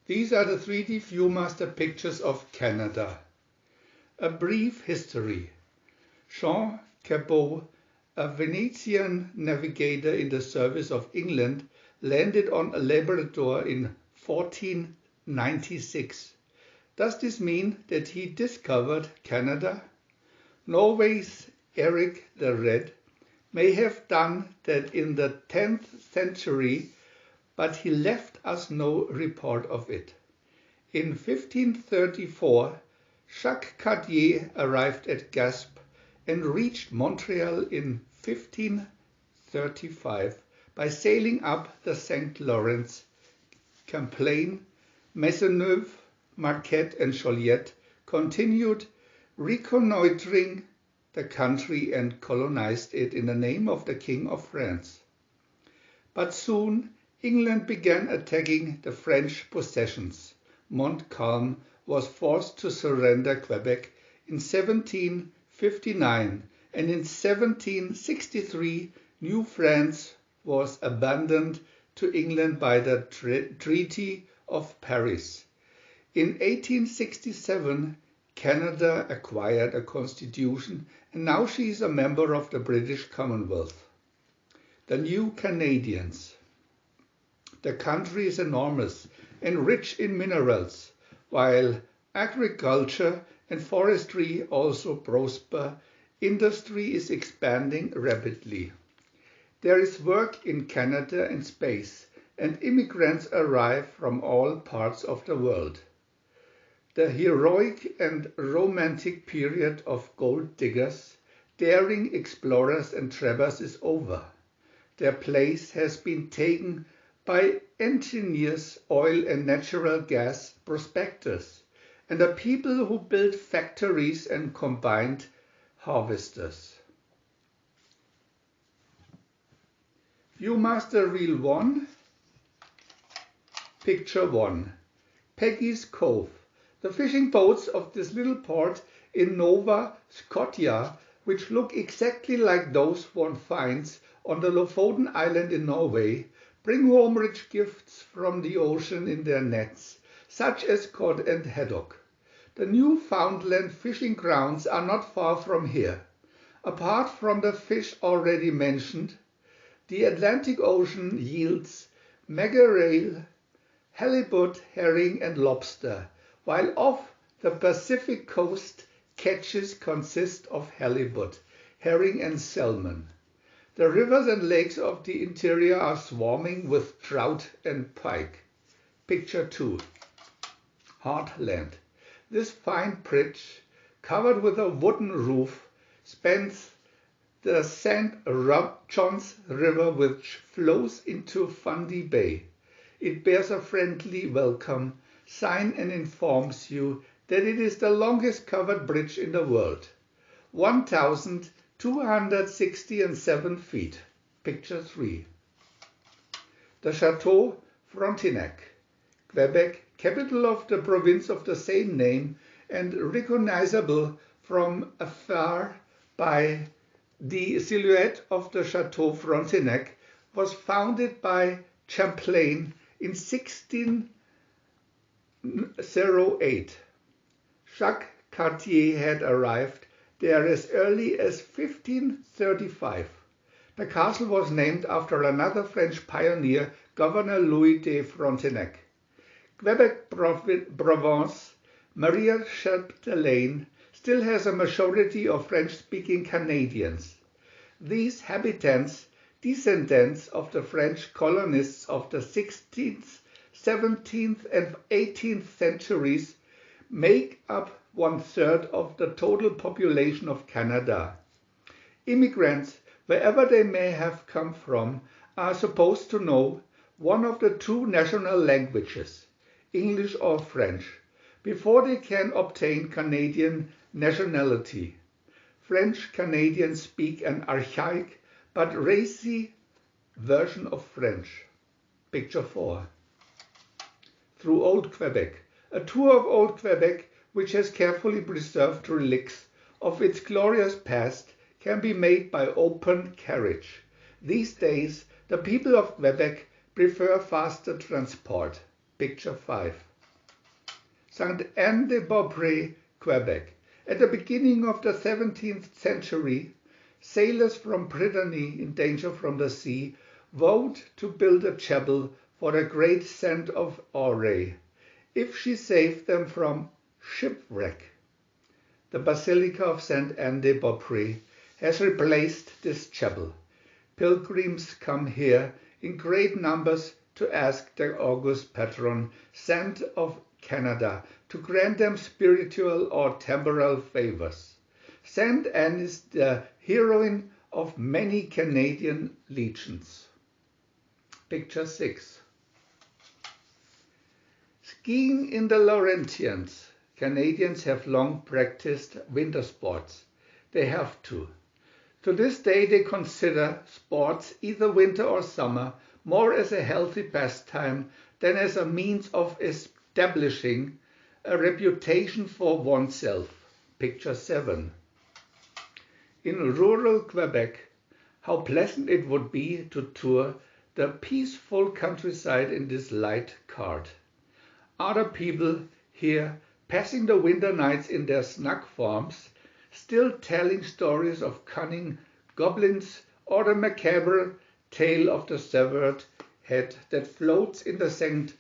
These are the 3D VIEW-MASTER pictures of Canada. A brief history. Jean Cabot, a Venetian navigator in the service of England, landed on Labrador in 1496. Does this mean that he discovered Canada? Norway's Eric the Red may have done that in the 10th century, but he left us no report of it. In 1534, Jacques Cartier arrived at Jasper and reached Montreal in 1535 by sailing up the St. Lawrence. Champlain, Maisonneuve, Marquette, and Joliet continued reconnoitering the country and colonized it in the name of the King of France. But soon England began attacking the French possessions. Montcalm was forced to surrender Quebec in 1759, and in 1763 New France was abandoned to England by the Treaty of Paris. In 1867, Canada acquired a constitution, and now she is a member of the British Commonwealth. The New Canadians. The country is enormous and rich in minerals, while agriculture and forestry also prosper. Industry is expanding rapidly. There is work in Canada and space, and immigrants arrive from all parts of the world. The heroic and romantic period of gold diggers, daring explorers and trappers is over. Their place has been taken by engineers, oil and natural gas prospectors, and the people who build factories and combined harvesters. VIEW-MASTER Reel 1, Picture 1. Peggy's Cove. The fishing boats of this little port in Nova Scotia, which look exactly like those one finds on the Lofoten Island in Norway, bring home rich gifts from the ocean in their nets, such as cod and haddock. The Newfoundland fishing grounds are not far from here. Apart from the fish already mentioned, the Atlantic Ocean yields mackerel, halibut, herring and lobster, while off the Pacific coast catches consist of halibut, herring and salmon. The rivers and lakes of the interior are swarming with trout and pike. Picture 2. Heartland. This fine bridge, covered with a wooden roof, spans the St. John's River, which flows into Fundy Bay. It bears a friendly welcome sign and informs you that it is the longest covered bridge in the world, 1,267 feet. Picture 3. The Chateau Frontenac, Quebec, capital of the province of the same name and recognizable from afar by the silhouette of the Chateau Frontenac, was founded by Champlain in 1608. Jacques Cartier had arrived there as early as 1535. The castle was named after another French pioneer, Governor Louis de Frontenac. Quebec Province, Maria Chapdelaine, still has a majority of French-speaking Canadians. These habitants, descendants of the French colonists of the 16th, 17th and 18th centuries, make up 1/3 of the total population of Canada. Immigrants, wherever they may have come from, are supposed to know one of the two national languages, English or French, before they can obtain Canadian nationality. French Canadians speak an archaic but racy version of French. Picture 4. Through Old Quebec. A tour of Old Quebec, which has carefully preserved relics of its glorious past, can be made by open carriage. These days, the people of Quebec prefer faster transport. Picture 5. St. Anne de Beaupré, Quebec. At the beginning of the 17th century, sailors from Brittany in danger from the sea vowed to build a chapel for the great saint of Eure, if she saved them from shipwreck. The Basilica of St. Anne de Beaupré has replaced this chapel. Pilgrims come here in great numbers to ask the august patron, Saint of Canada, to grant them spiritual or temporal favors. St. Anne is the heroine of many Canadian legends. Picture 6. Skiing in the Laurentians. Canadians have long practiced winter sports. They have to. To this day they consider sports, either winter or summer, more as a healthy pastime than as a means of establishing a reputation for oneself. Picture 7. In rural Quebec, how pleasant it would be to tour the peaceful countryside in this light cart. Other people here passing the winter nights in their snug farms, still telling stories of cunning goblins or the macabre tale of the severed head that floats in the St.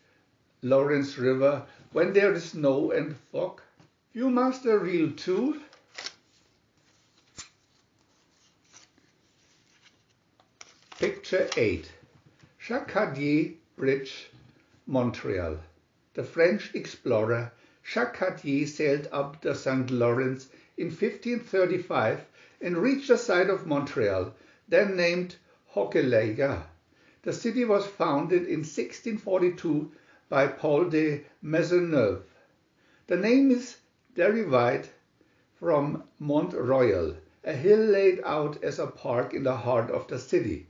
Lawrence River when there is snow and fog. VIEW-MASTER Reel 2. Picture 8. Jacques Cartier Bridge, Montreal. The French explorer Jacques Cartier sailed up the St. Lawrence in 1535 and reached the site of Montreal, then named Hochelaga. The city was founded in 1642 by Paul de Maisonneuve. The name is derived from Mont Royal, a hill laid out as a park in the heart of the city.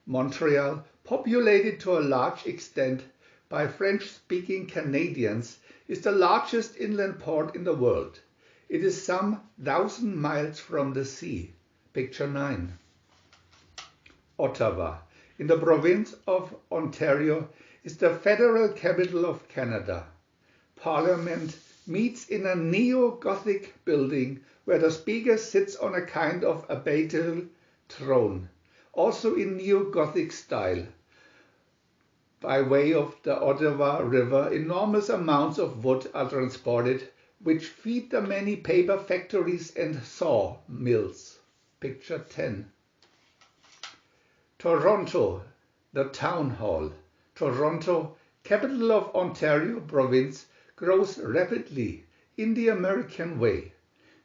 Montreal, populated to a large extent by French-speaking Canadians, is the largest inland port in the world. It is some 1,000 miles from the sea. Picture 9. Ottawa, in the province of Ontario, is the federal capital of Canada. Parliament meets in a neo-Gothic building where the speaker sits on a kind of abbatial throne, also in neo-Gothic style. By way of the Ottawa River, enormous amounts of wood are transported, which feed the many paper factories and saw mills. Picture 10. Toronto, the town hall. Toronto, capital of Ontario province, grows rapidly in the American way.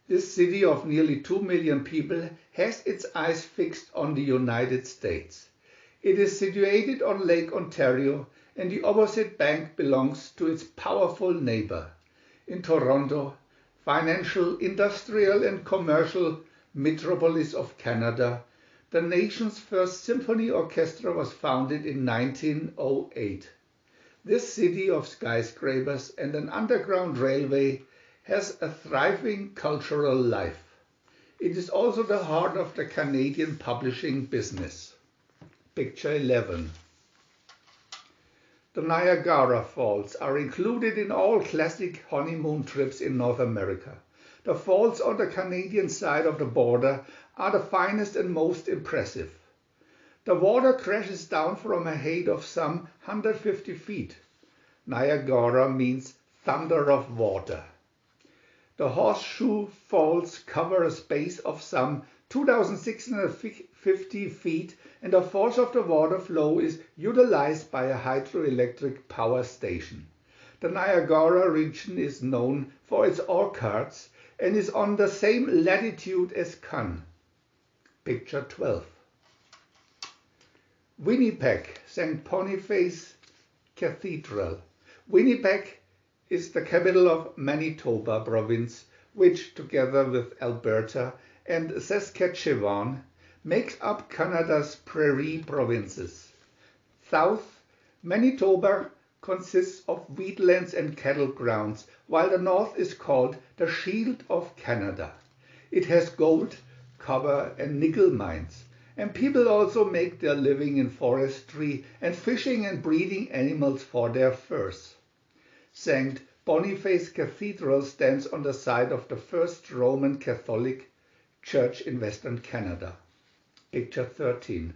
This city of nearly 2 million people has its eyes fixed on the United States. It is situated on Lake Ontario, and the opposite bank belongs to its powerful neighbor. In Toronto, financial, industrial and commercial metropolis of Canada, the nation's first symphony orchestra was founded in 1908. This city of skyscrapers and an underground railway has a thriving cultural life. It is also the heart of the Canadian publishing business. Picture 11. The Niagara Falls are included in all classic honeymoon trips in North America. The falls on the Canadian side of the border are the finest and most impressive. The water crashes down from a height of some 150 feet. Niagara means thunder of water. The Horseshoe Falls cover a space of some 2,650 feet, and the force of the water flow is utilized by a hydroelectric power station. The Niagara region is known for its orchards and is on the same latitude as Cannes. Picture 12. Winnipeg, St. Boniface Cathedral. Winnipeg is the capital of Manitoba province, which, together with Alberta and Saskatchewan, makes up Canada's prairie provinces. South Manitoba consists of wheatlands and cattle grounds, while the north is called the Shield of Canada. It has gold, copper and nickel mines, and people also make their living in forestry and fishing and breeding animals for their furs. St. Boniface Cathedral stands on the site of the first Roman Catholic church in Western Canada. Picture 13.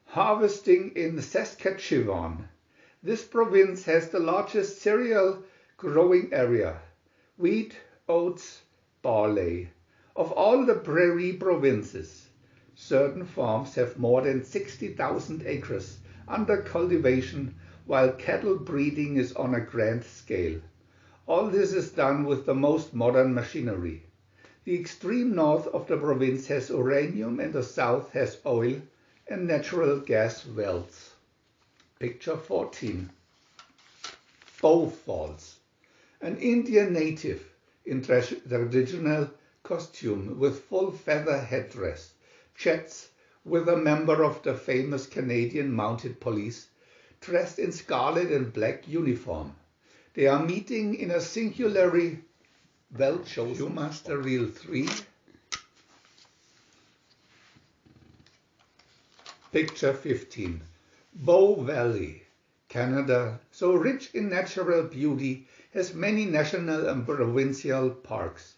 Harvesting in Saskatchewan. This province has the largest cereal growing area, wheat, oats, barley. Of all the prairie provinces, certain farms have more than 60,000 acres under cultivation, while cattle breeding is on a grand scale. All this is done with the most modern machinery. The extreme north of the province has uranium and the south has oil and natural gas wells. Picture 14. Bow Falls. An Indian native in traditional costume with full feather headdress chats with a member of the famous Canadian Mounted Police dressed in scarlet and black uniform. They are meeting in a singularly well-chosen VIEW-MASTER Reel 3. Picture 15. Bow Valley, Canada, so rich in natural beauty, has many national and provincial parks.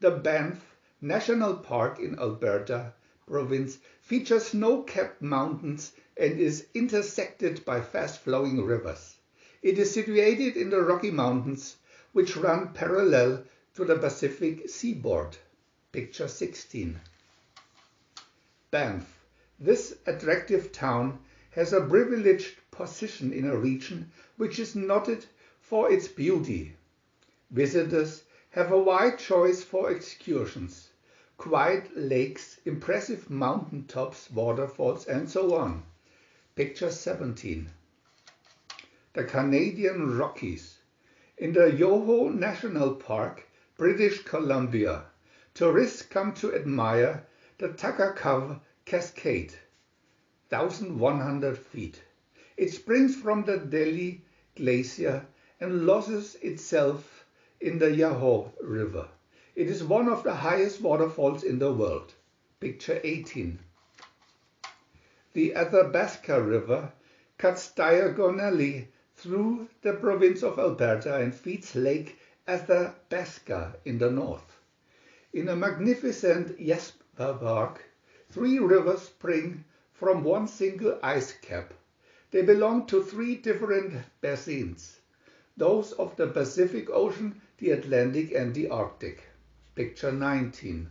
The Banff National Park in Alberta province features snow-capped mountains and is intersected by fast-flowing rivers. It is situated in the Rocky Mountains, which run parallel to the Pacific seaboard. Picture 16. Banff. This attractive town has a privileged position in a region which is noted for its beauty. Visitors have a wide choice for excursions, quiet lakes, impressive mountain tops, waterfalls, and so on. Picture 17. The Canadian Rockies. In the Yoho National Park, British Columbia, tourists come to admire the Takakava Cascade, 1,100 feet. It springs from the Delhi Glacier and loses itself in the Yoho River. It is one of the highest waterfalls in the world. Picture 18. The Athabasca River cuts diagonally through the province of Alberta and feeds Lake Athabasca in the north. In a magnificent Jasper Park, 3 rivers spring from one single ice cap. They belong to 3 different basins, those of the Pacific Ocean, the Atlantic, and the Arctic. Picture 19.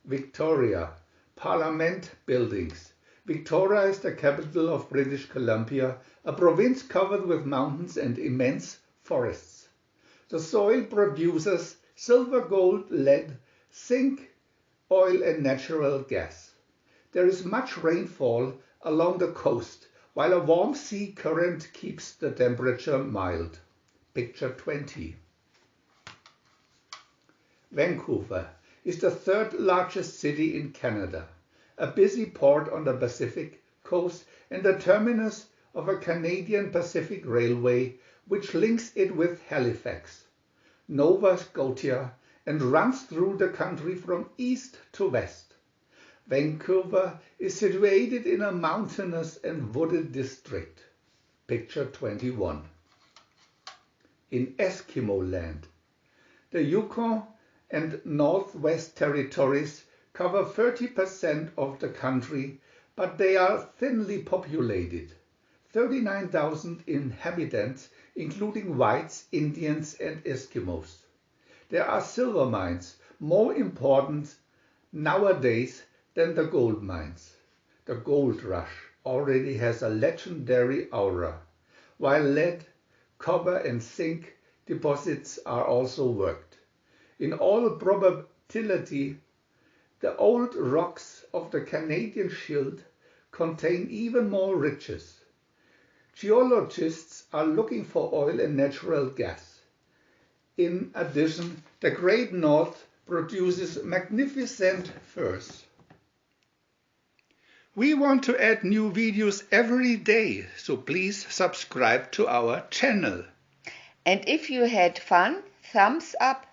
Victoria, Parliament Buildings. Victoria is the capital of British Columbia, a province covered with mountains and immense forests. The soil produces silver, gold, lead, zinc, oil, and natural gas. There is much rainfall along the coast, while a warm sea current keeps the temperature mild. Picture 20. Vancouver is the 3rd largest city in Canada, a busy port on the Pacific coast and the terminus of a Canadian Pacific Railway which links it with Halifax, Nova Scotia, and runs through the country from east to west. Vancouver is situated in a mountainous and wooded district. Picture 21. In Eskimo land. The Yukon and Northwest Territories cover 30% of the country, but they are thinly populated. 39,000 inhabitants, including whites, Indians, and Eskimos. There are silver mines, more important nowadays than the gold mines. The gold rush already has a legendary aura, while lead, copper, and zinc deposits are also worked. In all probability, the old rocks of the Canadian Shield contain even more riches. Geologists are looking for oil and natural gas. In addition, the Great North produces magnificent furs. We want to add new videos every day, so please subscribe to our channel. And if you had fun, thumbs up.